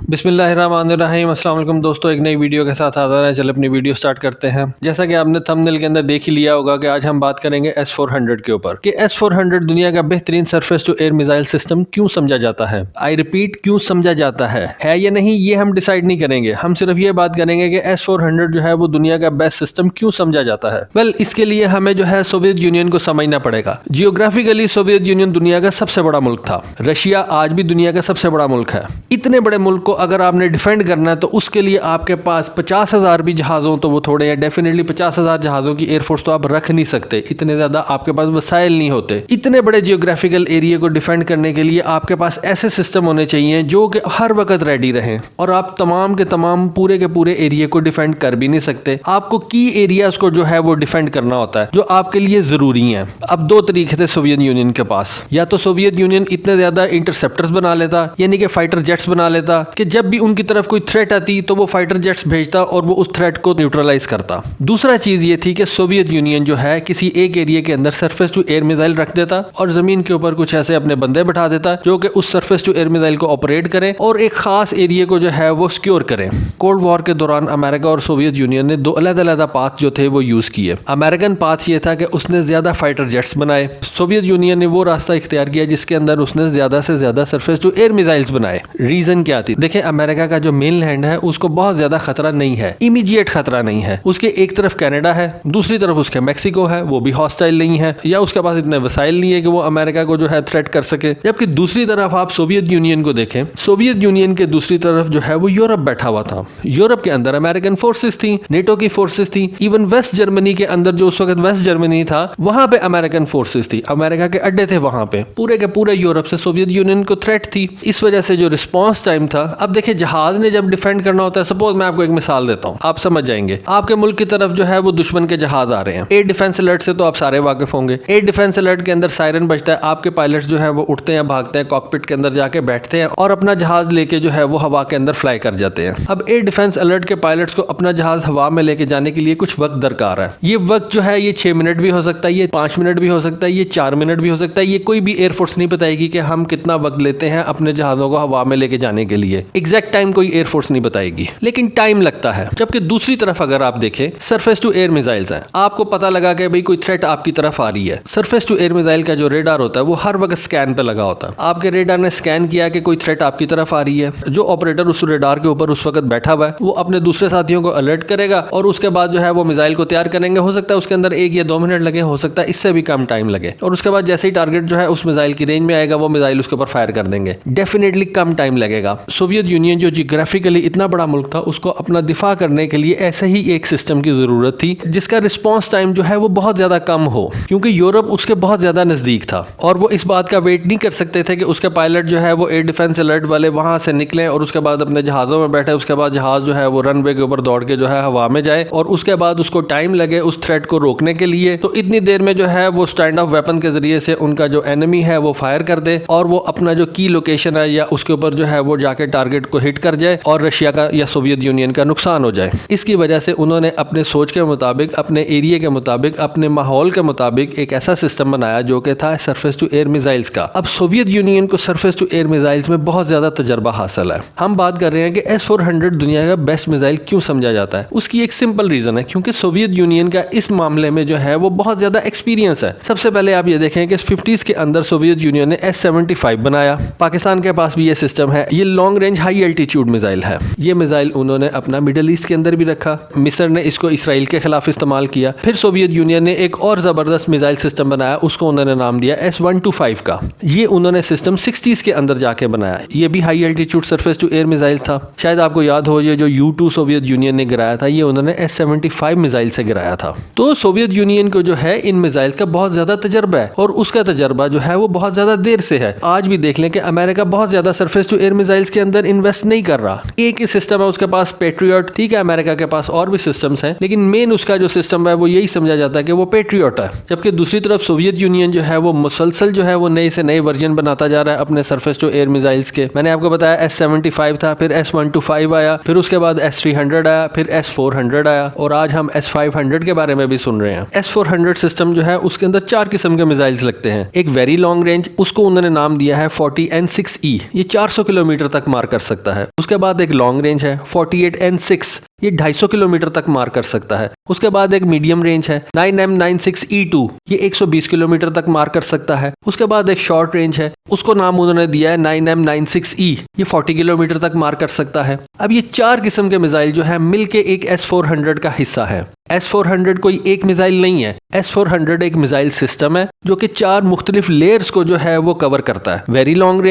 बिस्मिल्लाहिर्रहमानिर्रहीम। अस्सलाम वालेकुम दोस्तों, एक नई वीडियो के साथ हाज़िर हैं। चलो अपनी वीडियो स्टार्ट करते हैं। जैसा कि आपने थंबनेल के अंदर देख ही लिया होगा कि आज हम बात करेंगे S-400 के ऊपर कि S-400 दुनिया का बेहतरीन surface to air missile system क्यों समझा जाता है। आई रिपीट, क्यों समझा जाता है या नहीं ये हम डिसाइड नहीं करेंगे। हम सिर्फ ये बात करेंगे कि S-400 जो है वो दुनिया का बेस्ट सिस्टम क्यों समझा जाता है। वेल, इसके लिए हमें जो है सोवियत यूनियन को समझना पड़ेगा। जियोग्राफिकली सोवियत यूनियन दुनिया का सबसे बड़ा मुल्क था। रशिया आज भी दुनिया का सबसे बड़ा मुल्क है। इतने बड़े मुल्क को अगर आपने डिफेंड करना है तो उसके लिए आपके पास 50,000 भी जहाज हो तो वो थोड़े हैं। डेफिनेटली 50,000 जहाज़ों की एयरफोर्स तो आप रख नहीं सकते, इतने ज़्यादा आपके पास वसाइल नहीं होते। इतने बड़े जियोग्राफिकल एरिया को डिफेंड करने के लिए आपके पास ऐसे सिस्टम होने चाहिए जो कि हर वक्त रेडी रहें, और आप तमाम के तमाम पूरे के पूरे एरिया को डिफेंड कर भी नहीं सकते। आपको की एरियाज को जो है वो डिफेंड करना होता है जो आपके लिए ज़रूरी हैं। अब दो तरीके थे सोवियत यूनियन के पास। या तो सोवियत यूनियन इतने ज़्यादा इंटरसेप्टर्स बना लेता, यानी कि फाइटर जेट्स बना लेता कि जब भी उनकी तरफ कोई थ्रेट आती तो वो फाइटर जेट्स भेजता और वो उस थ्रेट को न्यूट्रलाइज करता। दूसरा चीज ये थी कि सोवियत यूनियन जो है किसी एक एरिया के अंदर सरफेस टू एयर मिसाइल रख देता और जमीन के ऊपर कुछ ऐसे अपने बंदे बैठा देता जो कि उस सरफेस टू एयर मिसाइल को ऑपरेट करें और एक खास एरिया को जो है वो सिक्योर करें। कोल्ड वॉर के दौरान अमेरिका और सोवियत यूनियन ने दो अलग-अलग पाथ जो थे वो यूज किए। अमेरिकन पाथ ये था कि उसने ज्यादा फाइटर जेट्स बनाए। सोवियत यूनियन ने वो रास्ता इख्तियार किया जिसके अंदर उसने ज्यादा से ज्यादा सरफेस टू एयर मिसाइल्स बनाए। रीजन क्या थी? देखिए, अमेरिका का जो मेन लैंड है उसको बहुत ज्यादा खतरा नहीं है, इमीडिएट खतरा नहीं है। उसके एक तरफ कनाडा है, दूसरी तरफ उसके मैक्सिको है, वो भी हॉस्टाइल नहीं है, या उसके पास इतने वसाइल नहीं है कि वो अमेरिका को जो है थ्रेट कर सके। जबकि दूसरी तरफ आप सोवियत यूनियन को देखें, सोवियत यूनियन के दूसरी तरफ जो है वो यूरोप बैठा हुआ था। यूरोप के अंदर अमेरिकन फोर्सेस थी, नेटो की फोर्सेस थी, इवन वेस्ट जर्मनी के अंदर जो उस वक्त वेस्ट जर्मनी था वहां पे अमेरिकन फोर्सेस थी, अमेरिका के अड्डे थे वहां पे। पूरे के पूरे यूरोप से सोवियत यूनियन को थ्रेट थी। इस वजह से जो रिस्पॉन्स टाइम था, अब देखिए जहाज ने जब डिफेंड करना होता है, सपोज मैं आपको एक मिसाल देता हूं, आप समझ जाएंगे। आपके मुल्क की तरफ जो है वो दुश्मन के जहाज आ रहे हैं। एयर डिफेंस अलर्ट से तो आप सारे वाकिफ होंगे। एयर डिफेंस अलर्ट के अंदर सायरन बजता है, आपके पायलट्स जो है वो उठते हैं, भागते हैं, कॉकपिट के अंदर जाके बैठते हैं और अपना जहाज लेके जो है वो हवा के अंदर फ्लाई कर जाते हैं। अब एयर डिफेंस अलर्ट के पायलट्स को अपना जहाज हवा में लेके जाने के लिए कुछ वक्त दरकार है। ये वक्त जो है ये 6 मिनट भी हो सकता है, ये 5 मिनट भी हो सकता है, ये 4 मिनट भी हो सकता है। ये कोई भी एयरफोर्स नहीं बताएगी कि हम कितना वक्त लेते हैं अपने जहाजों को हवा में लेके जाने के लिए। एग्जैक्ट टाइम कोई एयरफोर्स नहीं बताएगी, लेकिन टाइम लगता है। जबकि दूसरी तरफ अगर आप देखें, सरफेस टू एयर मिसाइल्स हैं। आपको पता लगा कि भाई कोई थ्रेट आपकी तरफ आ रही है। सरफेस टू एयर मिसाइल का जो रेडार होता है वो हर वक्त स्कैन पे लगा होता है। आपके रेडार ने स्कैन किया कि कोई थ्रेट आपकी तरफ आ रही है, जो ऑपरेटर उस रेडार के ऊपर उस वक्त बैठा हुआ है वो अपने दूसरे साथियों को अलर्ट करेगा और उसके बाद जो है वो मिसाइल को तैयार करेंगे। हो सकता है उसके अंदर 1 या 2 मिनट लगे, हो सकता है इससे भी कम टाइम लगे, और उसके बाद जैसे ही टारगेट जो है उस मिसाइल की रेंज में आएगा वो मिसाइल उसके ऊपर फायर कर देंगे। डेफिनेटली कम टाइम लगेगा। सोवियत यूनियन जो जियोग्राफिकली इतना बड़ा मुल्क था, उसको अपना दिफा करने के लिए ऐसे ही एक सिस्टम की जरूरत थी जिसका रिस्पॉन्स टाइम जो है वो बहुत ज्यादा कम हो, क्योंकि यूरोप उसके बहुत ज्यादा नजदीक था और वो इस बात का वेट नहीं कर सकते थे कि उसके पायलट जो है वो एयर डिफेंस अलर्ट वाले वहां से निकले और उसके बाद अपने जहाजों में बैठे, उसके बाद जहाज जो है वो रनवे के ऊपर दौड़ के जो है हवा में जाए और उसके बाद उसको टाइम लगे उस थ्रेट को रोकने के लिए। तो इतनी देर में जो है वो स्टैंड ऑफ वेपन के जरिए से उनका जो एनिमी है वो फायर कर दे और वो अपना जो की लोकेशन है या उसके ऊपर जो है वो जाके टारगेट को हिट कर जाए और रशिया का या सोवियत यूनियन का नुकसान हो जाए। इसकी वजह से उन्होंने अपने सोच के मुताबिक, अपने एरिया के मुताबिक, अपने माहौल के मुताबिक एक ऐसा सिस्टम बनाया जो कि था सरफेस टू एयर मिसाइल्स का। अब सोवियत यूनियन को सरफेस टू एयर मिसाइल्स में बहुत ज्यादा तजर्बा हासिल है। हम बात कर रहे हैं कि S-400 दुनिया का बेस्ट मिसाइल क्यों समझा जाता है। उसकी एक सिंपल रीजन है, क्योंकि सोवियत यूनियन का इस मामले में जो है वो बहुत ज्यादा एक्सपीरियंस है। सबसे पहले आप ये देखें कि 50s के अंदर सोवियत यूनियन ने S-75 बनाया। पाकिस्तान के पास भी ये सिस्टम है। ये long range high altitude missile है। ये मिसाइल उन्होंने अपना मिडिल ईस्ट के अंदर भी रखा। मिस्र ने इसको इसराइल के खिलाफ इस्तेमाल किया। फिर सोवियत यूनियन ने एक और जबरदस्त मिसाइल सिस्टम बनाया, उसको उन्होंने नाम दिया S-125 का। ये उन्होंने सिस्टम 60s के अंदर जाके बनाया। ये भी high altitude surface to air missile था। शायद आपको याद हो, ये जो U-2 सोवियत यूनियन ने गिराया था ये उन्होंने S-75 मिसाइल से गिराया था। तो सोवियत यूनियन को जो है इन मिसाइल्स का बहुत ज्यादा तजर्बा है और उसका तजर्बा जो है वो बहुत ज्यादा देर से है। आज भी देख लें कि अमेरिका बहुत ज्यादा सरफेस टू एयर मिसाइल्स के अंदर इन्वेस्ट नहीं कर रहा। एक ही सिस्टम है उसके पास, पेट्रियट। ठीक है, अमेरिका के पास और भी सिस्टम्स हैं, लेकिन मेन उसका जो सिस्टम है वो यही समझा जाता है कि वो पेट्रियट है। जबकि दूसरी तरफ सोवियत यूनियन जो है वो मुसलसल जो है वो नए से नए वर्जन बनाता जा रहा है अपने सरफेस टू एयर मिसाइल्स के। मैंने आपको बताया S-75 था, फिर S-125 आया, फिर उसके बाद S-300 आया, फिर S-400 आया और आज हम S-500 के बारे में भी सुन रहे हैं। S-400 सिस्टम जो है उसके अंदर 4 किस्म के मिसाइल्स लगते हैं। एक वेरी लॉन्ग रेंज, उसको उन्होंने नाम दिया है 40N6E। ये 400 किलोमीटर तक मार कर सकता है। उसके बाद एक लॉन्ग रेंज है 48N6, ये 250 किलोमीटर तक मार कर सकता है। उसके बाद एक मीडियम रेंज है 9M96E2, ये 120 किलोमीटर तक मार कर सकता है। उसके बाद एक शॉर्ट रेंज है, उसको नाम उन्होंने दिया है 9M96E, ये 40 किलोमीटर तक मार कर सकता है। अब ये 4 किस्म के मिसाइल जो है मिलके एक S-400 का हिस्सा है। S-400 कोई एक मिसाइल नहीं है, S-400 एक मिसाइल सिस्टम है जो कि 4 मुख्तलिफ लेयर्स को जो है वो कवर करता है। Very long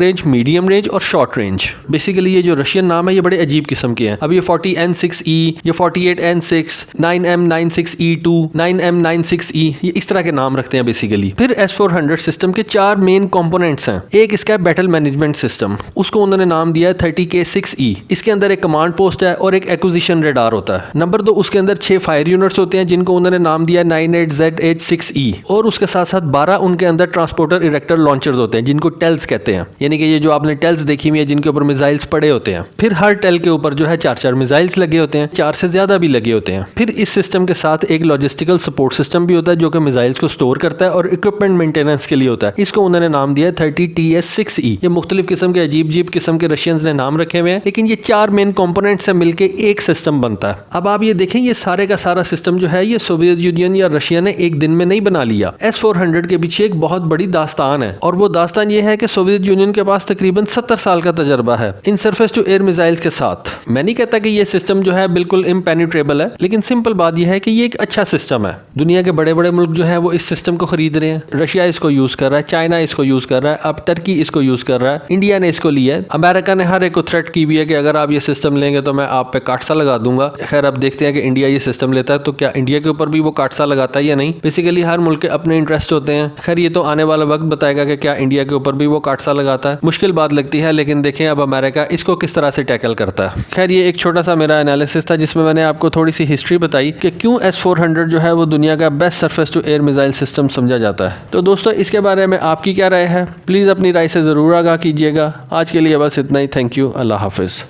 range, medium range और शॉर्ट रेंज। बेसिकली ये जो रशियन नाम है ये बड़े अजीब किस्म के हैं। अब ये 40N6E, ये 48N6, 9M96E2, 9M96E, ये इस तरह के नाम रखते हैं बेसिकली। फिर S-400 सिस्टम के 4 मेन कंपोनेंट्स हैं। एक इसका बैटल मैनेजमेंट सिस्टम, उसको उन्होंने नाम दिया है 30K6E। इसके अंदर एक कमांड पोस्ट है और एक एक्विजिशन रेडार होता है। नंबर 2, उसके अंदर 6 फायर यूनिट्स होते हैं जिनको उन्होंने नाम दिया 98ZH6E, और उसके साथ साथ 12 उनके अंदर ट्रांसपोर्टर इरेक्टर लॉन्चर्स होते हैं जिनको टेल्स कहते हैं, यानी कि ये जो आपने टेल्स देखी हुई है जिनके ऊपर मिसाइल्स पड़े होते हैं। फिर हर टेल के ऊपर जो है 4-4 मिसाइल्स लगे होते हैं, 4 से ज्यादा भी लगे होते हैं। फिर इस सिस्टम के साथ एक लॉजिस्टिकल सपोर्ट सिस्टम भी होता है जो कि मिसाइल्स को स्टोर करता है और इक्विपमेंट मेंटेनेंस के लिए होता है। इसको उन्होंने नाम दिया 30TS6E। ये मुख्तलिफ किस्म के अजीब किस्म के रशियंस ने नाम रखे हुए हैं, लेकिन ये 4 मेन कंपोनेंट से मिलकर एक सिस्टम बनता है। अब आप ये देखें, ये सारे का सारा सिस्टम जो है ये सोवियत यूनियन या रशिया ने एक दिन में नहीं बना लिया। S-400 के पीछे एक बहुत बड़ी दास्तान है, और वो दास्तान ये है कि सोवियत यूनियन के पास तकरीबन 70 साल का तजर्बा है इन सरफेस टू एयर मिसाइल्स के साथ। मैं नहीं कहता कि ये सिस्टम जो है बिल्कुल इम्पेनिट्रेबल है, लेकिन सिंपल बात यह है कि ये एक अच्छा सिस्टम है। दुनिया के बड़े बड़े मुल्क जो है वो इस सिस्टम को खरीद रहे हैं। रशिया इसको यूज कर रहा है, चाइना इसको यूज कर रहा है, अब टर्की इसको यूज कर रहा है, इंडिया ने इसको लिया है। अमेरिका ने हर एक को थ्रेट की भी है कि अगर आप ये सिस्टम लेंगे तो मैं आप पे काटसा लगा दूंगा। खैर अब देखते हैं कि इंडिया ये सिस्टम लेता है तो क्या इंडिया के ऊपर भी वो काटसा लगाता है या नहीं। बेसिकली हर मुल्क के अपने इंटरेस्ट होते हैं। खैर ये तो आने वाला वक्त बताएगा कि क्या इंडिया के ऊपर भी वो काटसा लगाता है। मुश्किल बात लगती है, लेकिन देखें अब अमेरिका इसको किस तरह से टैकल करता है। खैर ये एक छोटा सा मेरा एनालिसिस था जिसमें मैंने आपको थोड़ी सी हिस्ट्री बताई कि क्यों S-400 जो है वो दुनिया का best surface to air missile system समझा जाता है। तो दोस्तों इसके बारे में आपकी क्या राय है, प्लीज़ अपनी राय से ज़रूर आगाह कीजिएगा। आज के लिए बस इतना ही। Thank you. अल्लाह हाफिज़।